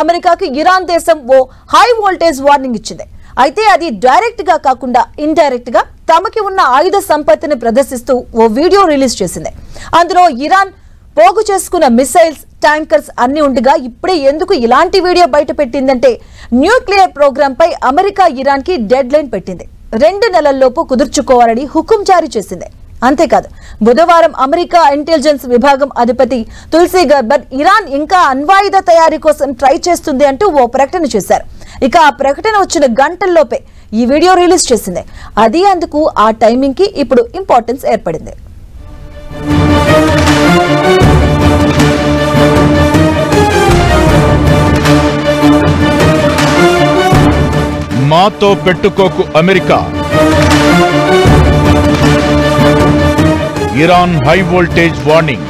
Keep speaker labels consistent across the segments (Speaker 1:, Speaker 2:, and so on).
Speaker 1: అమెరికాకి ఇరాన్ దేశం ఓ high voltage warning ఇచ్చింది. అయితే అది డైరెక్ట్ గా కాకుండా ఇండైరెక్ట్ గా తమకి ఉన్న ఆయుధ సంపత్తిని ప్రదర్శిస్తూ ఓ వీడియో రిలీజ్ చేసింది. అందులో ఇరాన్ పోగు చేసుకున్న మిసైల్స్, ట్యాంకర్స్ అన్ని ఉండగా ఇప్పుడే ఎందుకు ఇలాంటి వీడియో బయట పెట్టిందంటే న్యూక్లియర్ ప్రోగ్రామ్ పై అమెరికా ఇరాన్ కి డెడ్ లైన్ పెట్టింది. 2 నెలల్లోపు కుదుర్చుకోవాలని హుకుం జారీ చేసింది. అంతేకాదు బుధవారం అమెరికా ఇంటెలిజెన్స్ విభాగం అధిపతి తుల్సీ గబ్బర్ ఇరాన్ ఇంకా అణ్వాయుధ తయారీ కోసం ట్రై చేస్తుంది అంటూ ఓ ప్రకటన చేశారు. ఇక ఆ ప్రకటన వచ్చిన గంటల్లోపే ఈ వీడియో రిలీజ్ చేసింది. అది అందుకు ఆ టైమింగ్ కి ఇప్పుడు ఇంపార్టెన్స్ ఏర్పడింది.
Speaker 2: మాతో పెట్టుకోకు America, Iran high voltage warning.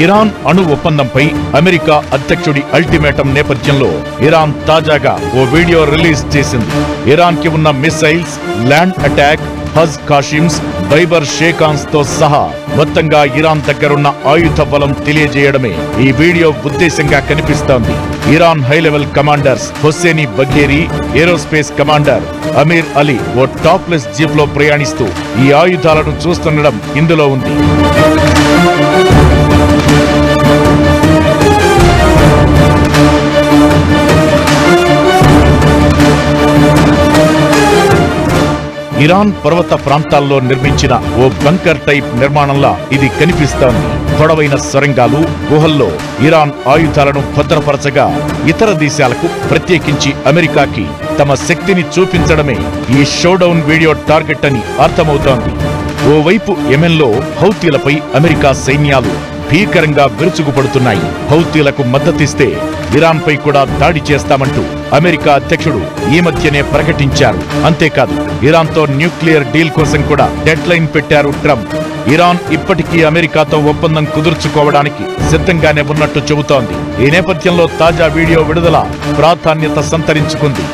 Speaker 2: Iran అణు ఒప్పందంపై అమెరికా అధ్యక్షుడి అల్టిమేటం నేపథ్యంలో ఇరాన్ తాజాగా ఓ వీడియో రిలీజ్ చేసింది. ఇరాన్ కి ఉన్న మిసైల్స్, ల్యాండ్ అటాక్, హజ్ కాషిమ్స్, బైబర్ షేకాన్స్ తో సహా మొత్తంగా ఇరాన్ దగ్గరున్న ఆయుధ బలం తెలియజేయడమే ఈ వీడియో ఉద్దేశంగా కనిపిస్తోంది. Iran high level commanders Husseini Bagheri, aerospace commander Amir Ali ఓ టాప్లెస్ జీప్ లో ప్రయాణిస్తూ ఈ ఆయుధాలను చూస్తుండడం ఇందులో ఉంది. ఇరాన్ పర్వత ప్రాంతాల్లో నిర్మించిన ఓ బంకర్ టైప్ నిర్మాణంలా ఇది కనిపిస్తోంది. పొడవైన సొరంగాలు, గుహల్లో ఇరాన్ ఆయుధాలను భద్రపరచగా ఇతర దేశాలకు, ప్రత్యేకించి అమెరికాకి తమ శక్తిని చూపించడమే ఈ షోడౌన్ వీడియో టార్గెట్ అని అర్థమవుతోంది. ఓవైపు యెమెన్లో హౌతీలపై అమెరికా సైన్యాలు భీకరంగా విరుచుకుపడుతున్నాయి. హౌతీలకు మద్దతిస్తే ఇరాన్ పై కూడా దాడి చేస్తామంటూ అమెరికా అధ్యక్షుడు ఈ మధ్యనే ప్రకటించారు. అంతేకాదు ఇరాన్తో న్యూక్లియర్ డీల్ కోసం కూడా డెడ్ లైన్ పెట్టారు ట్రంప్. ఇరాన్ ఇప్పటికీ అమెరికాతో ఒప్పందం కుదుర్చుకోవడానికి సిద్ధంగానే ఉన్నట్టు చెబుతోంది. ఈ నేపథ్యంలో తాజా వీడియో విడుదల ప్రాధాన్యత సంతరించుకుంది.